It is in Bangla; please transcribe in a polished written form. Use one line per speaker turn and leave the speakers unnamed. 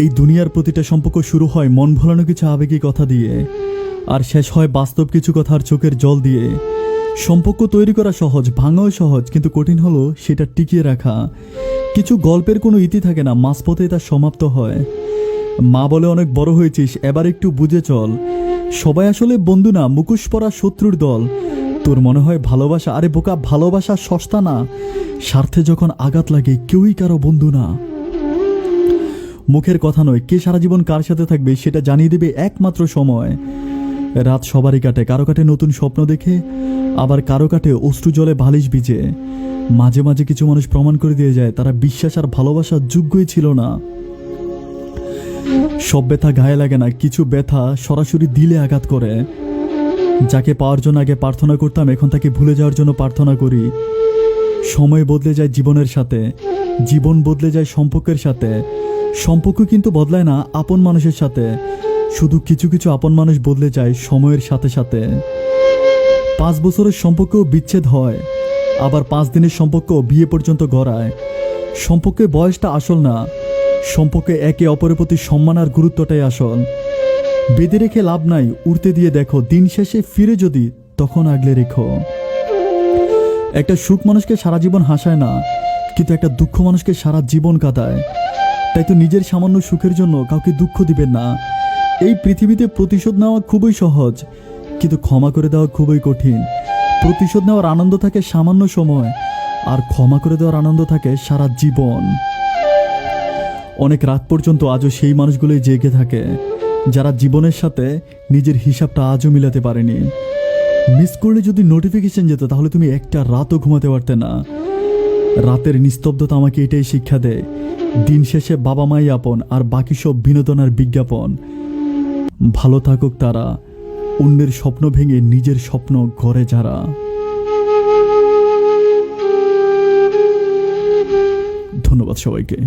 এই দুনিয়ার প্রতিটা সম্পর্ক শুরু হয় মন ভোলানো কিছু আবেগী কথা দিয়ে, আর শেষ হয় বাস্তব কিছু কথার চোখের জল দিয়ে। সম্পর্ক তৈরি করা সহজ, ভাঙাও সহজ, কিন্তু কঠিন হলো সেটা টিকিয়ে রাখা। কিছু গল্পের কোনো ইতি থাকে না, মাঝপথে তা সমাপ্ত হয়। মা বলে, অনেক বড় হয়েছিস, এবার একটু বুঝে চল। সবাই আসলে বন্ধু না, মুখোশ পরা শত্রুর দল। তোর মনে হয় ভালোবাসা, আরে বোকা, ভালোবাসা সস্তা না। স্বার্থে যখন আঘাত লাগে কেউই কারো বন্ধু না। মুখের কথা নয়, কে সারা জীবন কার সাথে থাকবে সেটা জানিয়ে দেবে একমাত্র সময়। রাত সবারই কাটে, কারো কাটে নতুন স্বপ্ন দেখে, আবার কারো কাটে অশ্রু জলে বালিশ ভিজে। মাঝে মাঝে কিছু মানুষ প্রমাণ করে দিয়ে যায় তারা বিশ্বাস আর ভালোবাসার যোগ্যই ছিল না। সব ব্যথা গায়ে লাগে না, কিছু ব্যথা সরাসরি দিলে আঘাত করে। যাকে পাওয়ার জন্য আগে প্রার্থনা করতাম, এখন তাকে ভুলে যাওয়ার জন্য প্রার্থনা করি। সময় বদলে যায় জীবনের সাথে, জীবন বদলে যায় সম্পর্কের সাথে। সম্পর্ক কিন্তু বদলায় না আপন মানুষের সাথে, শুধু কিছু কিছু আপন মানুষ বদলে যায় সময়ের সাথে সাথে। 5 বছরের সম্পর্কেও বিচ্ছেদ হয়, আবার 5 দিনের সম্পর্ক বিয়ে পর্যন্ত গড়ায়। সম্পর্কে বয়সটা আসল না, সম্পর্কে একে অপরের প্রতি সম্মান আর গুরুত্বটাই আসল। বেঁধে রেখে লাভ নাই, উড়তে দিয়ে দেখো, দিন শেষে ফিরে যদি তখন আগলে রেখো। একটা সুখ মানুষকে সারা জীবন হাসায় না, কিন্তু একটা দুঃখ মানুষকে সারা জীবন কাঁদায়। তাই তো নিজের সামান্য সুখের জন্য কাউকে দুঃখ দিবেন না। এই পৃথিবীতে প্রতিশোধ নেওয়া খুবই সহজ, কিন্তু ক্ষমা করে দেওয়া খুবই কঠিন। প্রতিশোধ নেওয়ার আনন্দ থাকে সামান্য সময়, আর ক্ষমা করে দেওয়ার আনন্দ থাকে সারা জীবন। অনেক রাত পর্যন্ত আজও সেই মানুষগুলোই জেগে থাকে যারা জীবনের সাথে নিজের হিসাবটা আজও মিলাতে পারেনি। মিস করলে যদি নোটিফিকেশন যেত তাহলে তুমি একটা রাতও ঘুমাতে পারতে না। রাতের নিস্তব্ধতা আমাকে এটাই শিক্ষা দেয়, দিন শেষে বাবা মাই আপন, আর বাকি সব বিনোদন আর বিজ্ঞাপন। ভালো থাকুক তারা, অন্যের স্বপ্ন ভেঙে নিজের স্বপ্ন গড়ে যারা। ধন্যবাদ সবাইকে।